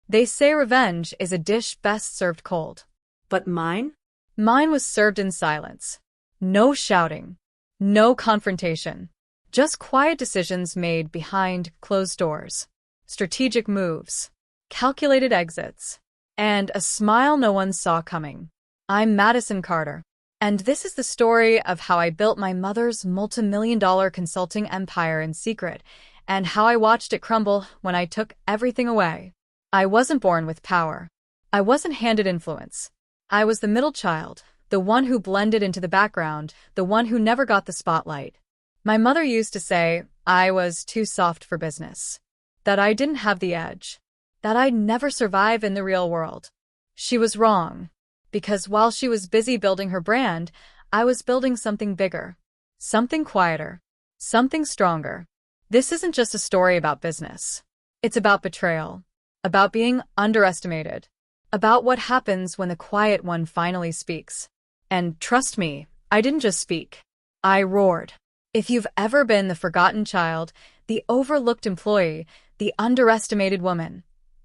They say revenge is a dish best served cold. But mine? Mine was served in silence. No shouting. No confrontation. Just quiet decisions made behind closed doors. Strategic moves. Calculated exits. And a smile no one saw coming. I'm Madison Carter. And this is the story of how I built my mother's multi-million-dollar consulting empire in secret, and how I watched it crumble when I took everything away. I wasn't born with power. I wasn't handed influence. I was the middle child, the one who blended into the background, the one who never got the spotlight. My mother used to say I was too soft for business, that I didn't have the edge, that I'd never survive in the real world. She was wrong, because while she was busy building her brand, I was building something bigger, something quieter, something stronger. This isn't just a story about business. It's about betrayal, about being underestimated, about what happens when the quiet one finally speaks. And trust me, I didn't just speak. I roared. If you've ever been the forgotten child, the overlooked employee, the underestimated woman,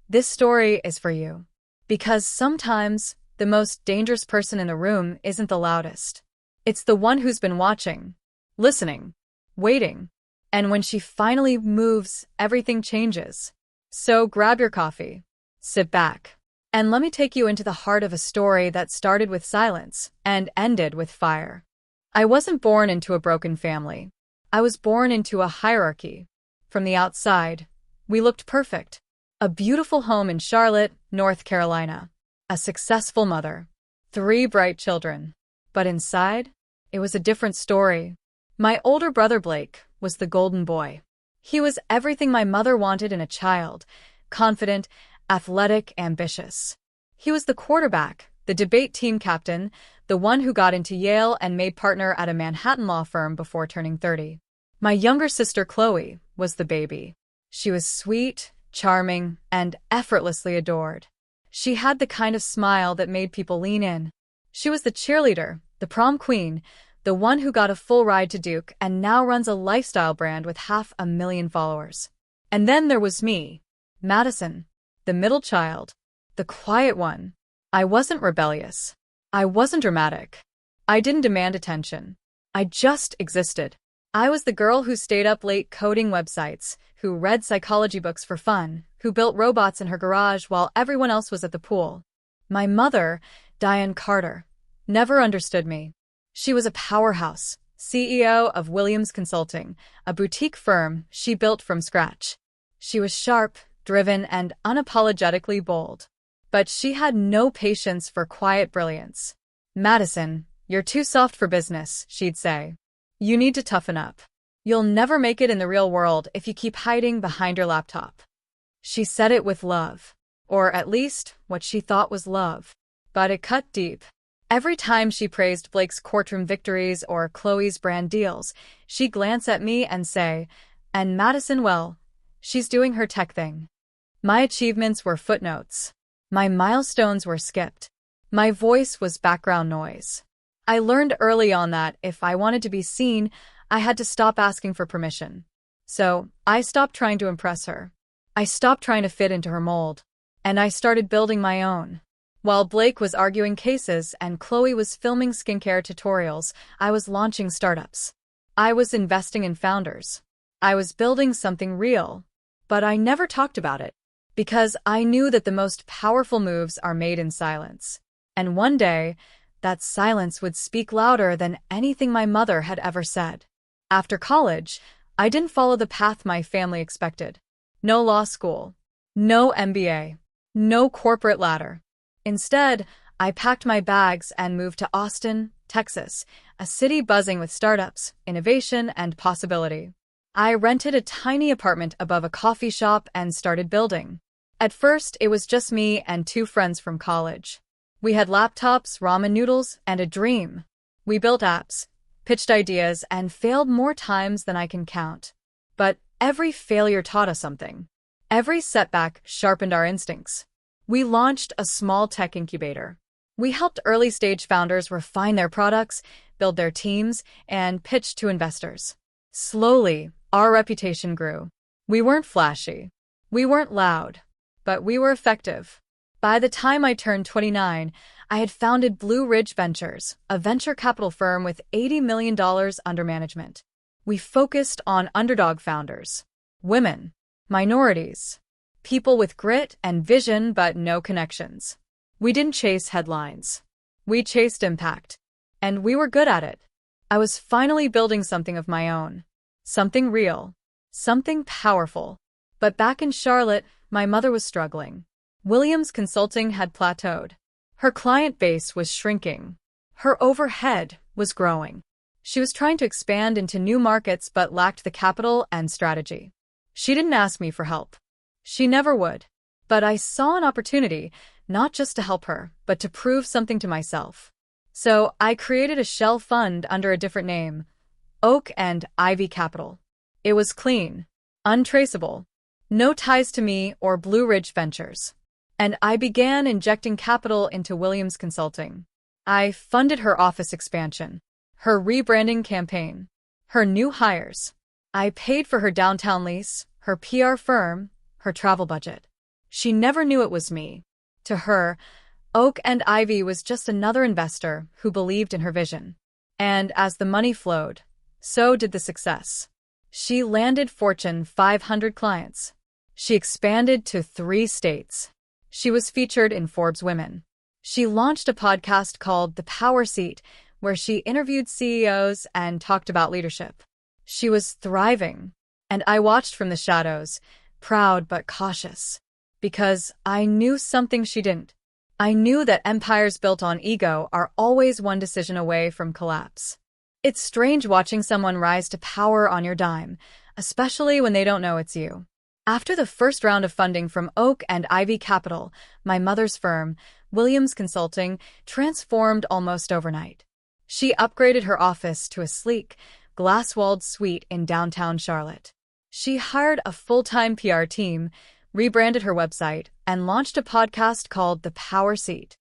this story is for you. Because sometimes the most dangerous person in the room isn't the loudest. It's the one who's been watching, listening, waiting. And when she finally moves, everything changes. So grab your coffee, sit back, and let me take you into the heart of a story that started with silence and ended with fire. I wasn't born into a broken family. I was born into a hierarchy. From the outside, we looked perfect. A beautiful home in Charlotte, North Carolina. A successful mother. 3 bright children. But inside, it was a different story. My older brother Blake was the golden boy. He was everything my mother wanted in a child. Confident, athletic, ambitious. He was the quarterback, the debate team captain, the one who got into Yale and made partner at a Manhattan law firm before turning 30. My younger sister Chloe was the baby. She was sweet, charming, and effortlessly adored. She had the kind of smile that made people lean in. She was the cheerleader, the prom queen, the one who got a full ride to Duke and now runs a lifestyle brand with 500,000 followers. And then there was me, Madison, the middle child, the quiet one. I wasn't rebellious. I wasn't dramatic. I didn't demand attention. I just existed. I was the girl who stayed up late coding websites, who read psychology books for fun, who built robots in her garage while everyone else was at the pool. My mother, Diane Carter, never understood me. She was a powerhouse, CEO of Williams Consulting, a boutique firm she built from scratch. She was sharp, driven, and unapologetically bold. But she had no patience for quiet brilliance. Madison, you're too soft for business, she'd say. You need to toughen up. You'll never make it in the real world if you keep hiding behind your laptop. She said it with love, or at least what she thought was love. But it cut deep. Every time she praised Blake's courtroom victories or Chloe's brand deals, she'd glance at me and say, "And Madison, well, she's doing her tech thing." My achievements were footnotes. My milestones were skipped. My voice was background noise. I learned early on that if I wanted to be seen, I had to stop asking for permission. So I stopped trying to impress her. I stopped trying to fit into her mold. And I started building my own. While Blake was arguing cases and Chloe was filming skincare tutorials, I was launching startups. I was investing in founders. I was building something real. But I never talked about it. Because I knew that the most powerful moves are made in silence. And one day, that silence would speak louder than anything my mother had ever said. After college, I didn't follow the path my family expected. No law school. No MBA. No corporate ladder. Instead, I packed my bags and moved to Austin, Texas, a city buzzing with startups, innovation, and possibility. I rented a tiny apartment above a coffee shop and started building. At first, it was just me and 2 friends from college. We had laptops, ramen noodles, and a dream. We built apps, pitched ideas, and failed more times than I can count. But every failure taught us something. Every setback sharpened our instincts. We launched a small tech incubator. We helped early-stage founders refine their products, build their teams, and pitch to investors. Slowly, our reputation grew. We weren't flashy. We weren't loud. but we were effective. By the time I turned 29, I had founded Blue Ridge Ventures, a venture capital firm with $80 million under management. We focused on underdog founders, women, minorities, people with grit and vision but no connections. We didn't chase headlines. We chased impact. And we were good at it. I was finally building something of my own. Something real. Something powerful. But back in Charlotte, my mother was struggling. Williams Consulting had plateaued. Her client base was shrinking. Her overhead was growing. She was trying to expand into new markets but lacked the capital and strategy. She didn't ask me for help. She never would. But I saw an opportunity, not just to help her, but to prove something to myself. So I created a shell fund under a different name, Oak and Ivy Capital. It was clean, untraceable, no ties to me or Blue Ridge Ventures. And I began injecting capital into Williams Consulting. I funded her office expansion, her rebranding campaign, her new hires. I paid for her downtown lease, her PR firm, her travel budget. She never knew it was me. To her, Oak and Ivy was just another investor who believed in her vision. And as the money flowed, so did the success. She landed Fortune 500 clients. She expanded to 3 states. She was featured in Forbes Women. She launched a podcast called The Power Seat, where she interviewed CEOs and talked about leadership. She was thriving, and I watched from the shadows, proud but cautious, because I knew something she didn't. I knew that empires built on ego are always one decision away from collapse. It's strange watching someone rise to power on your dime, especially when they don't know it's you. After the first round of funding from Oak and Ivy Capital, my mother's firm, Williams Consulting, transformed almost overnight. She upgraded her office to a sleek, glass-walled suite in downtown Charlotte. She hired a full-time PR team, rebranded her website, and launched a podcast called The Power Seat.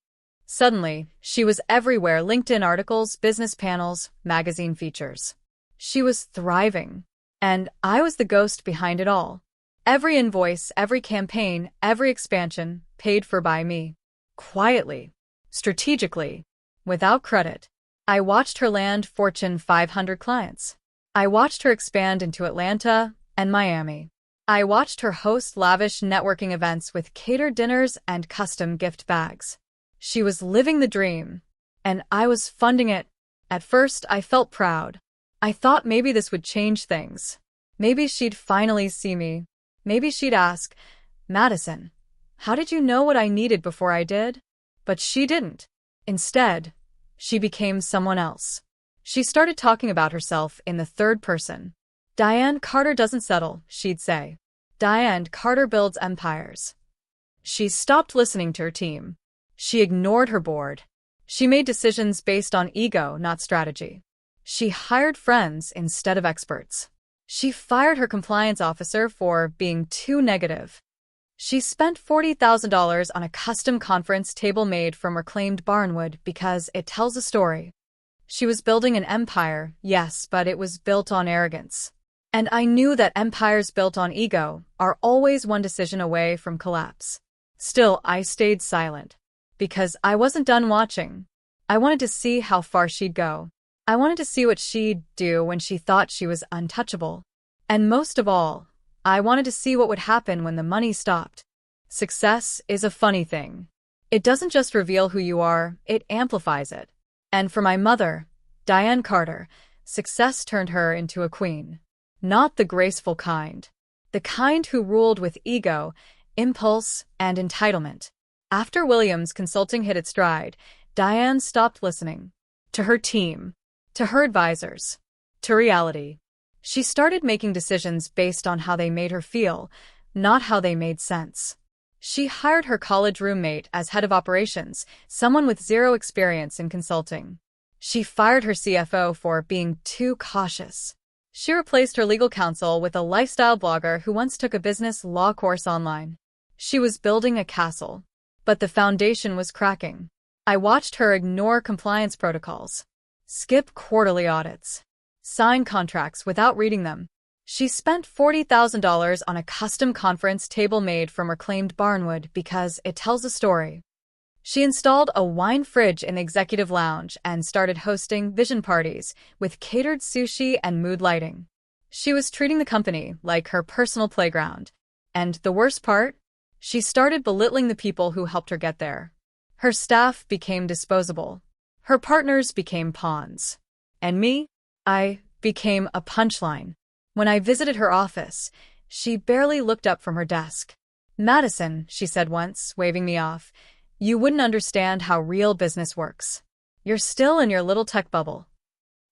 Suddenly, she was everywhere: LinkedIn articles, business panels, magazine features. She was thriving, and I was the ghost behind it all. Every invoice, every campaign, every expansion, paid for by me. Quietly, strategically, without credit. I watched her land Fortune 500 clients. I watched her expand into Atlanta and Miami. I watched her host lavish networking events with catered dinners and custom gift bags. She was living the dream, and I was funding it. At first, I felt proud. I thought maybe this would change things. Maybe she'd finally see me. Maybe she'd ask, "Madison, how did you know what I needed before I did?" But she didn't. Instead, she became someone else. She started talking about herself in the third person. "Diane Carter doesn't settle," she'd say. "Diane Carter builds empires." She stopped listening to her team. She ignored her board. She made decisions based on ego, not strategy. She hired friends instead of experts. She fired her compliance officer for being too negative. She spent $40,000 on a custom conference table made from reclaimed barnwood because it tells a story. She was building an empire, yes, but it was built on arrogance. And I knew that empires built on ego are always one decision away from collapse. Still, I stayed silent. Because I wasn't done watching. I wanted to see how far she'd go. I wanted to see what she'd do when she thought she was untouchable. And most of all, I wanted to see what would happen when the money stopped. Success is a funny thing. It doesn't just reveal who you are, it amplifies it. And for my mother, Diane Carter, success turned her into a queen. Not the graceful kind. The kind who ruled with ego, impulse, and entitlement. After Williams Consulting hit its stride, Diane stopped listening. To her team. To her advisors. To reality. She started making decisions based on how they made her feel, not how they made sense. She hired her college roommate as head of operations, someone with zero experience in consulting. She fired her CFO for being too cautious. She replaced her legal counsel with a lifestyle blogger who once took a business law course online. She was building a castle, but the foundation was cracking. I watched her ignore compliance protocols, skip quarterly audits, sign contracts without reading them. She spent $40,000 on a custom conference table made from reclaimed barnwood because it tells a story. She installed a wine fridge in the executive lounge and started hosting vision parties with catered sushi and mood lighting. She was treating the company like her personal playground. And the worst part? She started belittling the people who helped her get there. Her staff became disposable. Her partners became pawns. And me? I became a punchline. When I visited her office, she barely looked up from her desk. "Madison," she said once, waving me off, "you wouldn't understand how real business works. You're still in your little tech bubble."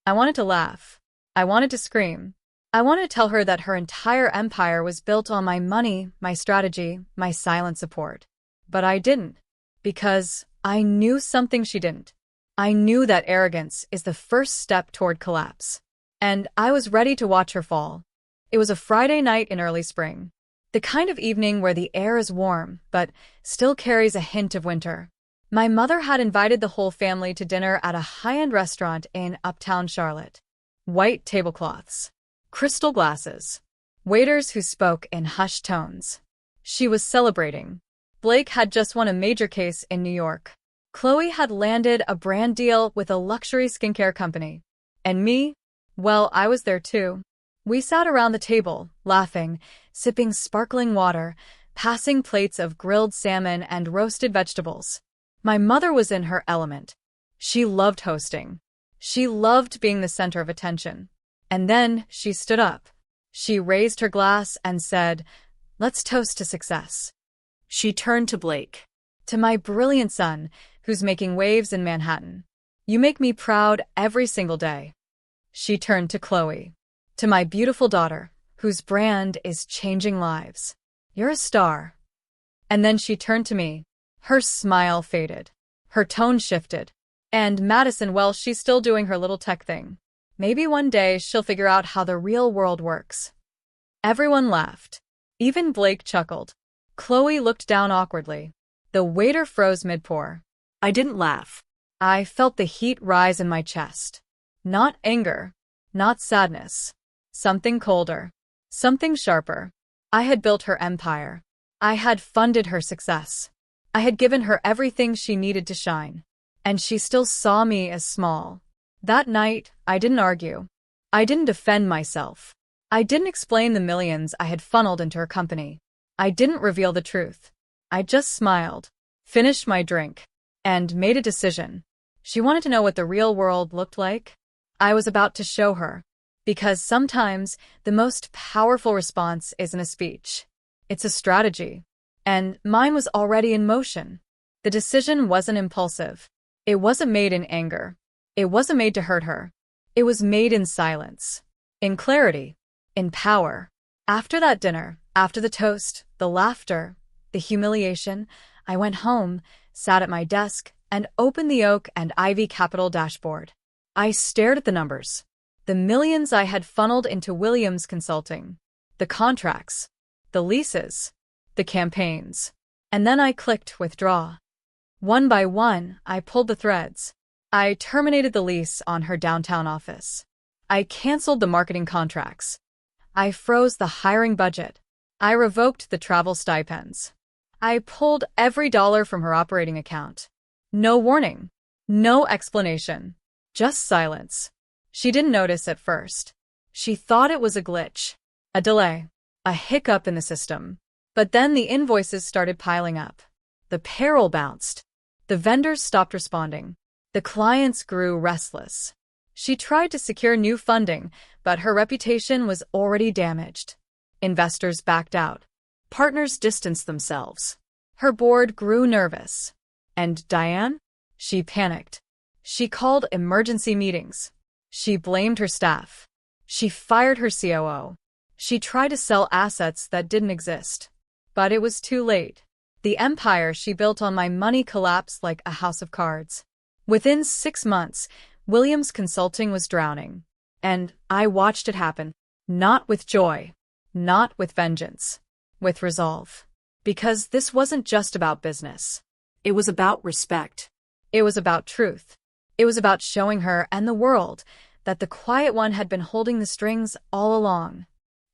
I wanted to laugh. I wanted to scream. I wanted to tell her that her entire empire was built on my money, my strategy, my silent support. But I didn't. Because I knew something she didn't. I knew that arrogance is the first step toward collapse. And I was ready to watch her fall. It was a Friday night in early spring. The kind of evening where the air is warm, but still carries a hint of winter. My mother had invited the whole family to dinner at a high-end restaurant in uptown Charlotte. White tablecloths. Crystal glasses. Waiters who spoke in hushed tones. She was celebrating. Blake had just won a major case in New York. Chloe had landed a brand deal with a luxury skincare company. And me? Well, I was there too. We sat around the table, laughing, sipping sparkling water, passing plates of grilled salmon and roasted vegetables. My mother was in her element. She loved hosting. She loved being the center of attention. And then she stood up. She raised her glass and said, "Let's toast to success." She turned to Blake. "To my brilliant son, who's making waves in Manhattan. You make me proud every single day." She turned to Chloe. "To my beautiful daughter, whose brand is changing lives. You're a star." And then she turned to me. Her smile faded. Her tone shifted. "And Madison, well, she's still doing her little tech thing. Maybe one day she'll figure out how the real world works." Everyone laughed. Even Blake chuckled. Chloe looked down awkwardly. The waiter froze mid-pour. I didn't laugh. I felt the heat rise in my chest. Not anger. Not sadness. Something colder. Something sharper. I had built her empire. I had funded her success. I had given her everything she needed to shine. And she still saw me as small. That night, I didn't argue. I didn't defend myself. I didn't explain the millions I had funneled into her company. I didn't reveal the truth. I just smiled, finished my drink, and made a decision. She wanted to know what the real world looked like. I was about to show her. Because sometimes the most powerful response isn't a speech. It's a strategy. And mine was already in motion. The decision wasn't impulsive. It wasn't made in anger. It wasn't made to hurt her. It was made in silence. In clarity. In power. After that dinner, after the toast, the laughter, the humiliation, I went home, sat at my desk, and opened the Oak and Ivy Capital dashboard. I stared at the numbers. The millions I had funneled into Williams Consulting. The contracts. The leases. The campaigns. And then I clicked withdraw. One by one, I pulled the threads. I terminated the lease on her downtown office. I canceled the marketing contracts. I froze the hiring budget. I revoked the travel stipends. I pulled every dollar from her operating account. No warning. No explanation. Just silence. She didn't notice at first. She thought it was a glitch. A delay. A hiccup in the system. But then the invoices started piling up. The payroll bounced. The vendors stopped responding. The clients grew restless. She tried to secure new funding, but her reputation was already damaged. Investors backed out. Partners distanced themselves. Her board grew nervous. And Diane? She panicked. She called emergency meetings. She blamed her staff. She fired her COO. She tried to sell assets that didn't exist. But it was too late. The empire she built on my money collapsed like a house of cards. Within 6 months, Williams Consulting was drowning. And I watched it happen. Not with joy. Not with vengeance. With resolve. Because this wasn't just about business. It was about respect. It was about truth. It was about showing her and the world that the quiet one had been holding the strings all along.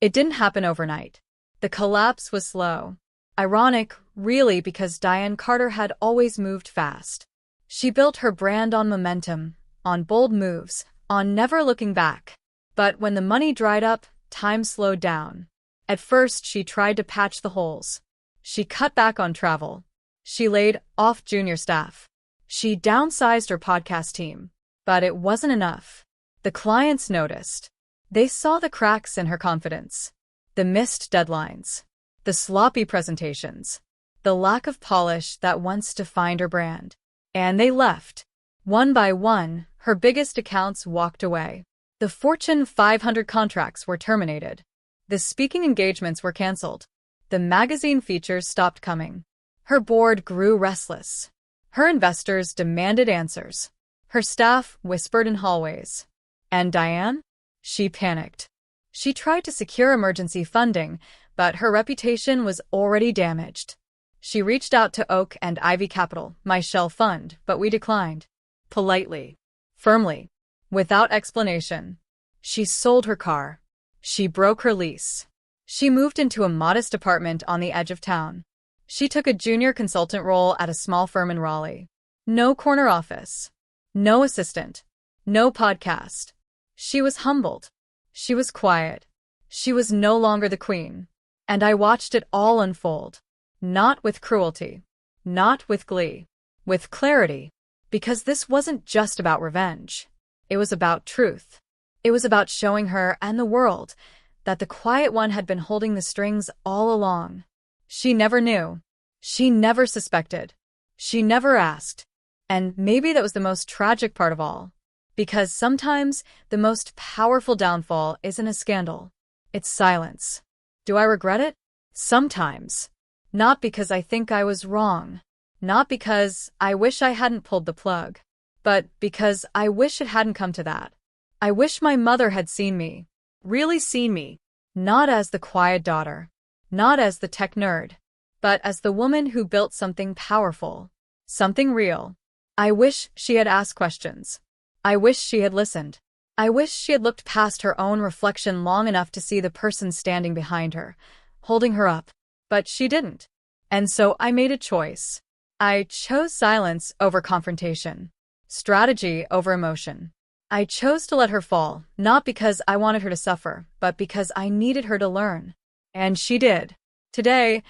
It didn't happen overnight. The collapse was slow. Ironic, really, because Diane Carter had always moved fast. She built her brand on momentum, on bold moves, on never looking back. But when the money dried up, time slowed down. At first, she tried to patch the holes. She cut back on travel. She laid off junior staff. She downsized her podcast team. But it wasn't enough. The clients noticed. They saw the cracks in her confidence. The missed deadlines. The sloppy presentations. The lack of polish that once defined her brand. And they left. One by one, her biggest accounts walked away. The Fortune 500 contracts were terminated. The speaking engagements were canceled. The magazine features stopped coming. Her board grew restless. Her investors demanded answers. Her staff whispered in hallways. And Diane? She panicked. She tried to secure emergency funding, but her reputation was already damaged. She reached out to Oak and Ivy Capital, my shell fund, but we declined. Politely. Firmly. Without explanation. She sold her car. She broke her lease. She moved into a modest apartment on the edge of town. She took a junior consultant role at a small firm in Raleigh. No corner office. No assistant. No podcast. She was humbled. She was quiet. She was no longer the queen. And I watched it all unfold. Not with cruelty. Not with glee. With clarity. Because this wasn't just about revenge. It was about truth. It was about showing her and the world that the quiet one had been holding the strings all along. She never knew. She never suspected. She never asked. And maybe that was the most tragic part of all. Because sometimes the most powerful downfall isn't a scandal. It's silence. Do I regret it? Sometimes. Not because I think I was wrong. Not because I wish I hadn't pulled the plug. But because I wish it hadn't come to that. I wish my mother had seen me. Really seen me. Not as the quiet daughter. Not as the tech nerd. But as the woman who built something powerful. Something real. I wish she had asked questions. I wish she had listened. I wish she had looked past her own reflection long enough to see the person standing behind her, holding her up. But she didn't. And so I made a choice. I chose silence over confrontation. Strategy over emotion. I chose to let her fall, not because I wanted her to suffer, but because I needed her to learn. And she did. Today,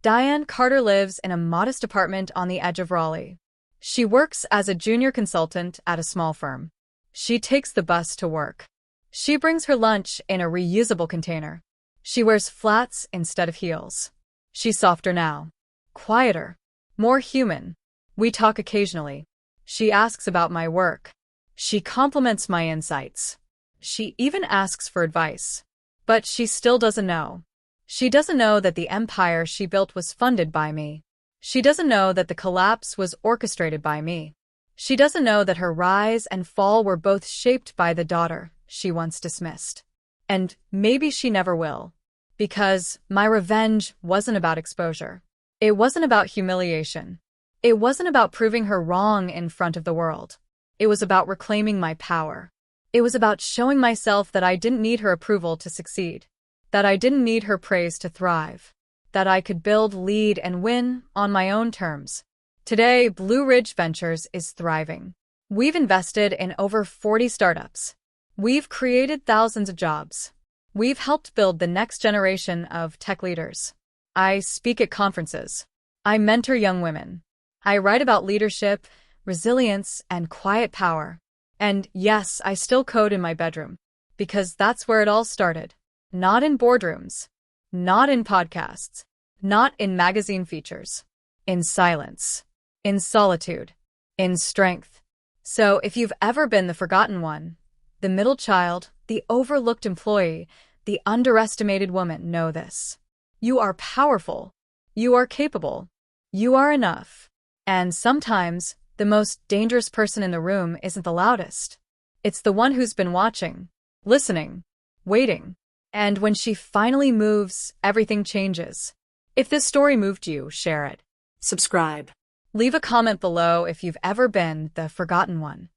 Diane Carter lives in a modest apartment on the edge of Raleigh. She works as a junior consultant at a small firm. She takes the bus to work. She brings her lunch in a reusable container. She wears flats instead of heels. She's softer now. Quieter. More human. We talk occasionally. She asks about my work. She compliments my insights. She even asks for advice. But she still doesn't know. She doesn't know that the empire she built was funded by me. She doesn't know that the collapse was orchestrated by me. She doesn't know that her rise and fall were both shaped by the daughter she once dismissed. And maybe she never will. Because my revenge wasn't about exposure. It wasn't about humiliation. It wasn't about proving her wrong in front of the world. It was about reclaiming my power. It was about showing myself that I didn't need her approval to succeed. That I didn't need her praise to thrive. That I could build, lead, and win on my own terms. Today, Blue Ridge Ventures is thriving. We've invested in over 40 startups. We've created thousands of jobs. We've helped build the next generation of tech leaders. I speak at conferences. I mentor young women. I write about leadership, resilience, and quiet power. And yes, I still code in my bedroom. Because that's where it all started. Not in boardrooms. Not in podcasts. Not in magazine features. In silence. In solitude. In strength. So if you've ever been the forgotten one, the middle child, the overlooked employee, the underestimated woman, know this. You are powerful. You are capable. You are enough. And sometimes, the most dangerous person in the room isn't the loudest. It's the one who's been watching, listening, waiting. And when she finally moves, everything changes. If this story moved you, share it. Subscribe. Leave a comment below if you've ever been the forgotten one.